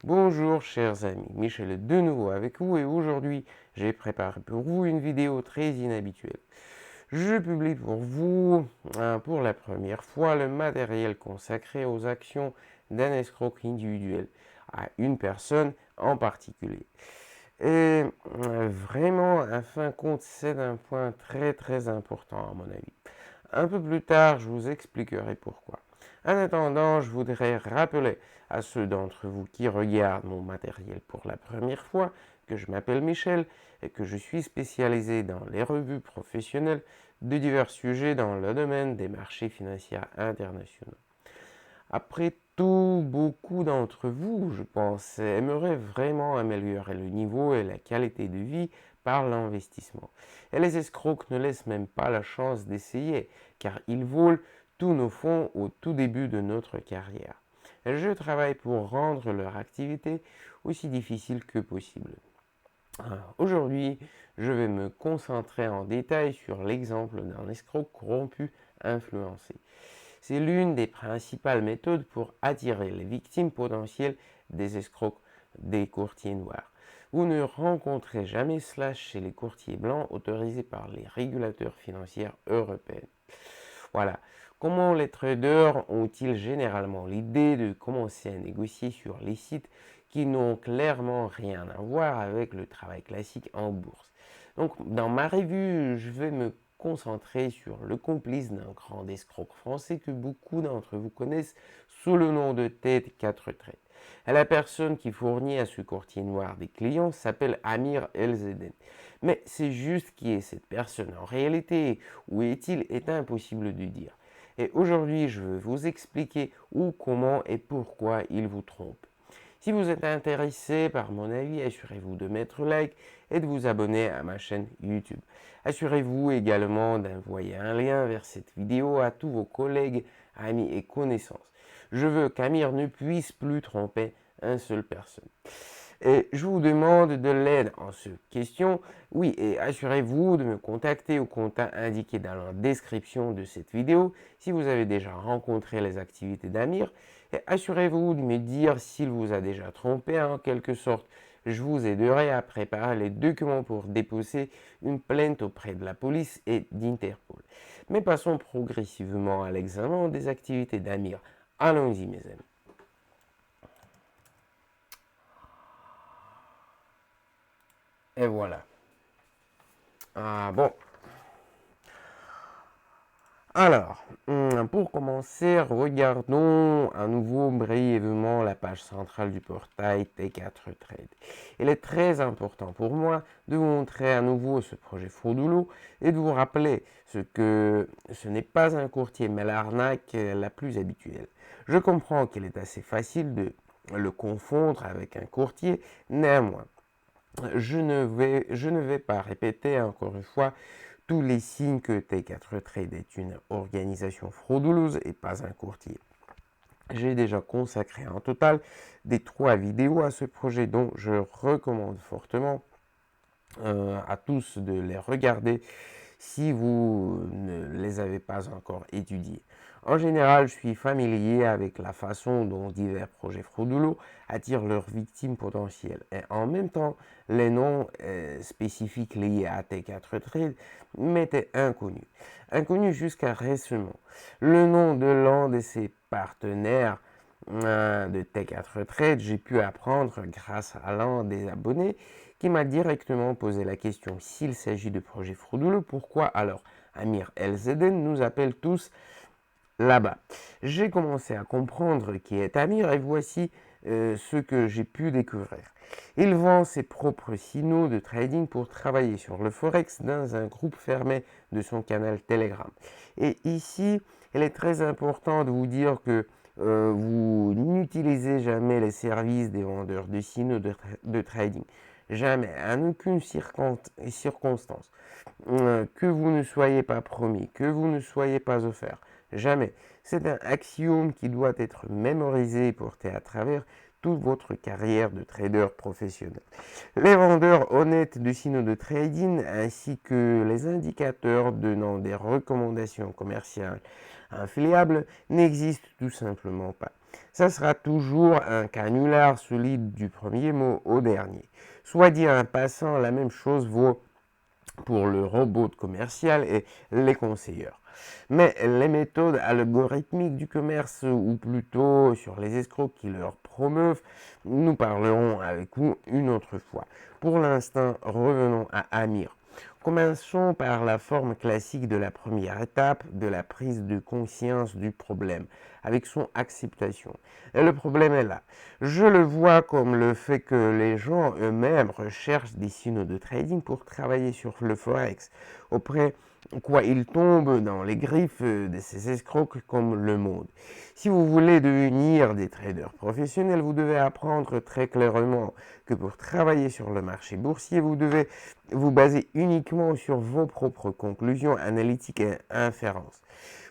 Bonjour chers amis, Michel est de nouveau avec vous et aujourd'hui j'ai préparé pour vous une vidéo très inhabituelle. Je publie pour vous, pour la première fois, le matériel consacré aux actions d'un escroc individuel à une personne en particulier. Et vraiment, en fin de compte, c'est un point très important à mon avis. Un peu plus tard, je vous expliquerai pourquoi. En attendant, je voudrais rappeler à ceux d'entre vous qui regardent mon matériel pour la première fois que je m'appelle Michel et que je suis spécialisé dans les revues professionnelles de divers sujets dans le domaine des marchés financiers internationaux. Après tout, beaucoup d'entre vous, je pense, aimeraient vraiment améliorer le niveau et la qualité de vie par l'investissement. Et les escrocs ne laissent même pas la chance d'essayer, car ils volent tous nos fonds au tout début de notre carrière. Et je travaille pour rendre leur activité aussi difficile que possible. Aujourd'hui, je vais me concentrer en détail sur l'exemple d'un escroc corrompu influencé. C'est l'une des principales méthodes pour attirer les victimes potentielles des escrocs des courtiers noirs. Vous ne rencontrez jamais cela chez les courtiers blancs autorisés par les régulateurs financiers européens. Voilà. Comment les traders ont-ils généralement l'idée de commencer à négocier sur les sites qui n'ont clairement rien à voir avec le travail classique en bourse? Donc, dans ma revue, je vais me concentrer sur le complice d'un grand escroc français que beaucoup d'entre vous connaissent sous le nom de Ted 4 Trade. Et la personne qui fournit à ce courtier noir des clients s'appelle Amir El-Zeden. Mais c'est juste qui est cette personne en réalité, où est-il, est impossible de dire. Et aujourd'hui, je vais vous expliquer où, comment et pourquoi il vous trompe. Si vous êtes intéressé par mon avis, assurez-vous de mettre like et de vous abonner à ma chaîne YouTube. Assurez-vous également d'envoyer un lien vers cette vidéo à tous vos collègues, amis et connaissances. Je veux qu'Amir ne puisse plus tromper une seule personne. Et je vous demande de l'aide en ce question. Oui, et assurez-vous de me contacter au contact indiqué dans la description de cette vidéo si vous avez déjà rencontré les activités d'Amir. Et assurez-vous de me dire s'il vous a déjà trompé en quelque sorte. Je vous aiderai à préparer les documents pour déposer une plainte auprès de la police et d'Interpol. Mais passons progressivement à l'examen des activités d'Amir. Allons-y mes amis. Et voilà. Ah bon. Alors, pour commencer, regardons à nouveau brièvement la page centrale du portail T4 Trade. Il est très important pour moi de vous montrer à nouveau ce projet frauduleux et de vous rappeler que ce n'est pas un courtier mais l'arnaque la plus habituelle. Je comprends qu'il est assez facile de le confondre avec un courtier, néanmoins, je ne vais pas répéter encore une fois tous les signes que T4 Trade est une organisation frauduleuse et pas un courtier. J'ai déjà consacré en total des 3 vidéos à ce projet, dont je recommande fortement à tous de les regarder si vous ne les avez pas encore étudiés. En général, je suis familier avec la façon dont divers projets frauduleux attirent leurs victimes potentielles. Et en même temps, les noms spécifiques liés à T4 Trade m'étaient inconnus. Inconnus jusqu'à récemment. Le nom de l'un de ses partenaires de T4 Trade, j'ai pu apprendre grâce à l'un des abonnés qui m'a directement posé la question s'il s'agit de projets frauduleux, pourquoi alors Amir El-Zeden nous appelle tous là-bas. J'ai commencé à comprendre qui est Amir et voici ce que j'ai pu découvrir. Il vend ses propres signaux de trading pour travailler sur le Forex dans un groupe fermé de son canal Telegram. Et ici, il est très important de vous dire que vous n'utilisez jamais les services des vendeurs de signaux de trading. Jamais, en aucune circonstance. Que vous ne soyez pas promis, que vous ne soyez pas offert. Jamais. C'est un axiome qui doit être mémorisé et porté à travers toute votre carrière de trader professionnel. Les vendeurs honnêtes de signaux de trading ainsi que les indicateurs donnant des recommandations commerciales infiliables n'existent tout simplement pas. Ça sera toujours un canular solide du premier mot au dernier. Soit dit en passant, la même chose vaut pour le robot commercial et les conseilleurs. Mais les méthodes algorithmiques du commerce, ou plutôt sur les escrocs qui leur promeuvent, nous parlerons avec vous une autre fois. Pour l'instant, revenons à Amir. Commençons par la forme classique de la première étape de la prise de conscience du problème, avec son acceptation. Et le problème est là. Je le vois comme le fait que les gens eux-mêmes recherchent des signaux de trading pour travailler sur le forex, auprès quoi ils tombent dans les griffes de ces escrocs comme le monde. Si vous voulez devenir des traders professionnels, vous devez apprendre très clairement que pour travailler sur le marché boursier, vous devez vous baser uniquement sur vos propres conclusions analytiques et inférences.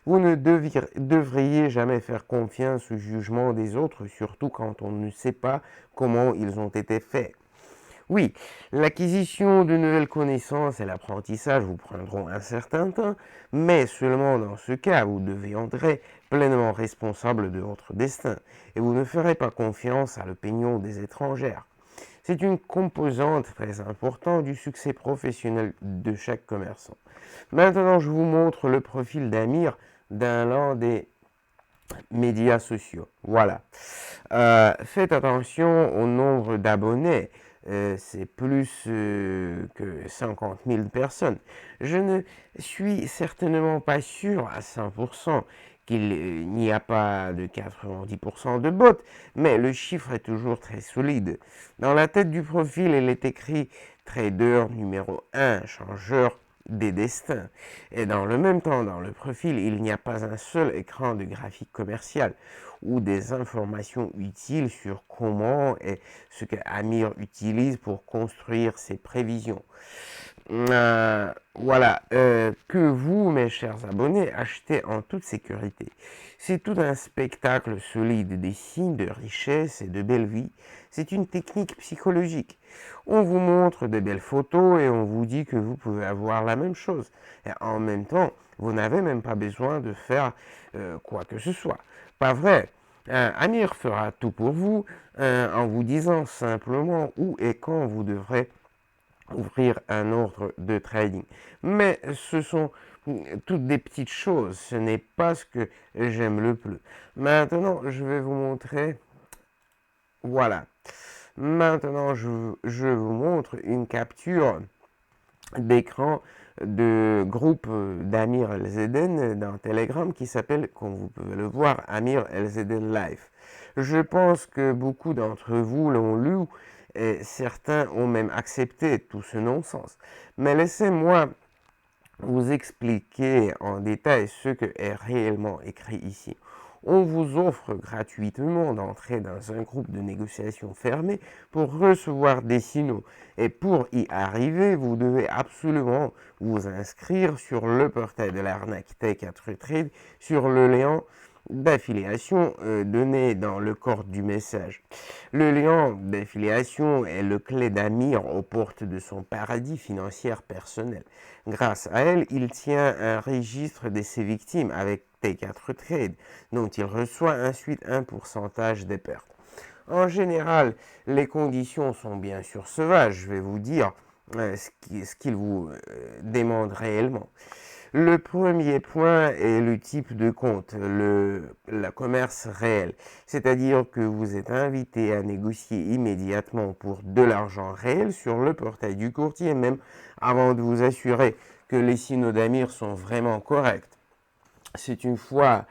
Vous ne devriez jamais faire confiance au jugement des autres, surtout quand on ne sait pas comment ils ont été faits. Oui, l'acquisition de nouvelles connaissances et l'apprentissage vous prendront un certain temps, mais seulement dans ce cas, vous deviendrez pleinement responsable de votre destin et vous ne ferez pas confiance à l'opinion des étrangères. C'est une composante très importante du succès professionnel de chaque commerçant. Maintenant, je vous montre le profil d'Amir d'un l'un des médias sociaux. Voilà. Faites attention au nombre d'abonnés. C'est plus que 50 000 personnes. Je ne suis certainement pas sûr à 100% qu'il n'y a pas de 90% de bots, mais le chiffre est toujours très solide. Dans la tête du profil, il est écrit trader numéro 1, changeur des destins. Et dans le même temps, dans le profil, il n'y a pas un seul écran de graphique commercial ou des informations utiles sur comment et ce que Amir utilise pour construire ses prévisions. Voilà, que vous, mes chers abonnés, achetez en toute sécurité. C'est tout un spectacle solide, des signes de richesse et de belle vie. C'est une technique psychologique. On vous montre de belles photos et on vous dit que vous pouvez avoir la même chose. Et en même temps, vous n'avez même pas besoin de faire quoi que ce soit. Pas vrai. Amir fera tout pour vous en vous disant simplement où et quand vous devrez ouvrir un ordre de trading. Mais ce sont toutes des petites choses, ce n'est pas ce que j'aime le plus. Maintenant, je vais vous montrer, voilà. Maintenant, je vous montre une capture d'écran de groupe d'Amir El-Zeden dans Telegram qui s'appelle, comme vous pouvez le voir, Amir El-Zeden Live. Je pense que beaucoup d'entre vous l'ont lu et certains ont même accepté tout ce non-sens. Mais laissez-moi vous expliquer en détail ce que est réellement écrit ici. On vous offre gratuitement d'entrer dans un groupe de négociation fermé pour recevoir des signaux. Et pour y arriver, vous devez absolument vous inscrire sur le portail de l'arnaque T4 Trade sur le lien d'affiliation donné dans le corps du message. Le lien d'affiliation est le clé d'Amir aux portes de son paradis financier personnel. Grâce à elle, il tient un registre de ses victimes avec T4 Trade, dont il reçoit ensuite un pourcentage des pertes. En général, les conditions sont bien sûr sauvages, je vais vous dire ce qu'il vous demande réellement. Le premier point est le type de compte, le commerce réel. C'est-à-dire que vous êtes invité à négocier immédiatement pour de l'argent réel sur le portail du courtier, même avant de vous assurer que les signaux d'Amir sont vraiment corrects. C'est une fois.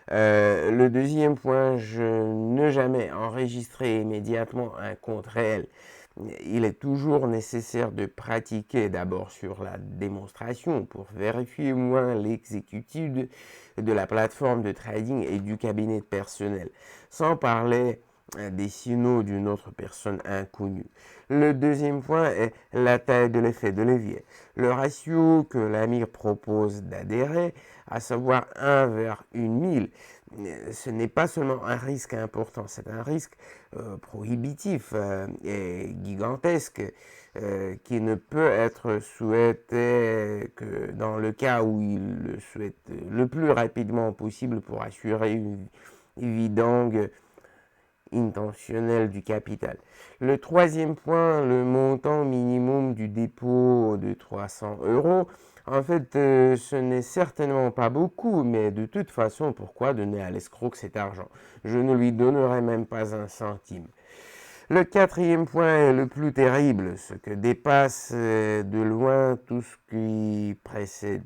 Le deuxième point, je ne jamais enregistrer immédiatement un compte réel. Il est toujours nécessaire de pratiquer d'abord sur la démonstration pour vérifier au moins l'exécutive de la plateforme de trading et du cabinet personnel, sans parler des signaux d'une autre personne inconnue. Le deuxième point est la taille de l'effet de levier. Le ratio que l'Amir propose d'adhérer, à savoir 1 vers 1000, ce n'est pas seulement un risque important, c'est un risque prohibitif et gigantesque qui ne peut être souhaité que dans le cas où il le souhaite le plus rapidement possible pour assurer vidange intentionnelle du capital. Le troisième point, le montant minimum du dépôt de 300 euros. En fait, ce n'est certainement pas beaucoup, mais de toute façon, pourquoi donner à l'escroc cet argent? Je ne lui donnerai même pas un centime. Le quatrième point est le plus terrible, ce que dépasse de loin tout ce qui précède.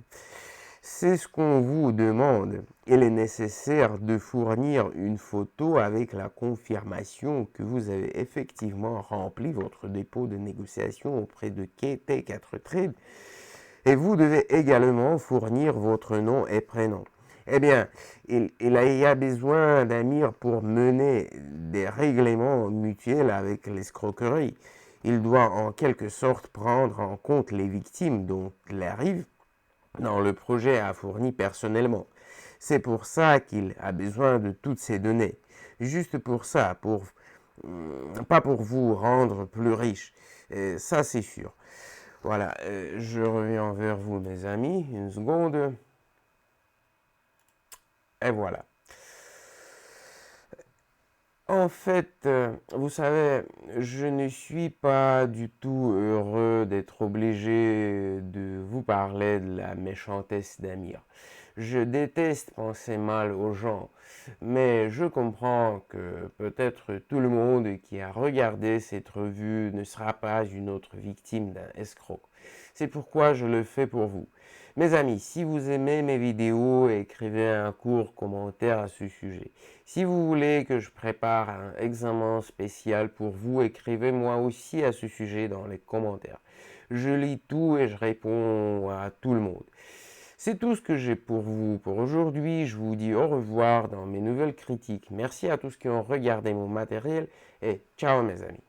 C'est ce qu'on vous demande. Il est nécessaire de fournir une photo avec la confirmation que vous avez effectivement rempli votre dépôt de négociation auprès de T4 Trade. Et vous devez également fournir votre nom et prénom. Eh bien, il y a besoin d'Amir pour mener des règlements mutuels avec l'escroquerie. Il doit en quelque sorte prendre en compte les victimes dont il arrive dans le projet à fourni personnellement. C'est pour ça qu'il a besoin de toutes ces données. Juste pour ça, pas pour vous rendre plus riche. Ça, c'est sûr. Voilà, je reviens vers vous, mes amis. Une seconde. Et voilà. En fait, vous savez, je ne suis pas du tout heureux d'être obligé de vous parler de la méchantesse d'Amir. Je déteste penser mal aux gens, mais je comprends que peut-être tout le monde qui a regardé cette revue ne sera pas une autre victime d'un escroc. C'est pourquoi je le fais pour vous. Mes amis, si vous aimez mes vidéos, écrivez un court commentaire à ce sujet. Si vous voulez que je prépare un examen spécial pour vous, écrivez-moi aussi à ce sujet dans les commentaires. Je lis tout et je réponds à tout le monde. C'est tout ce que j'ai pour vous pour aujourd'hui. Je vous dis au revoir dans mes nouvelles critiques. Merci à tous qui ont regardé mon matériel et ciao mes amis.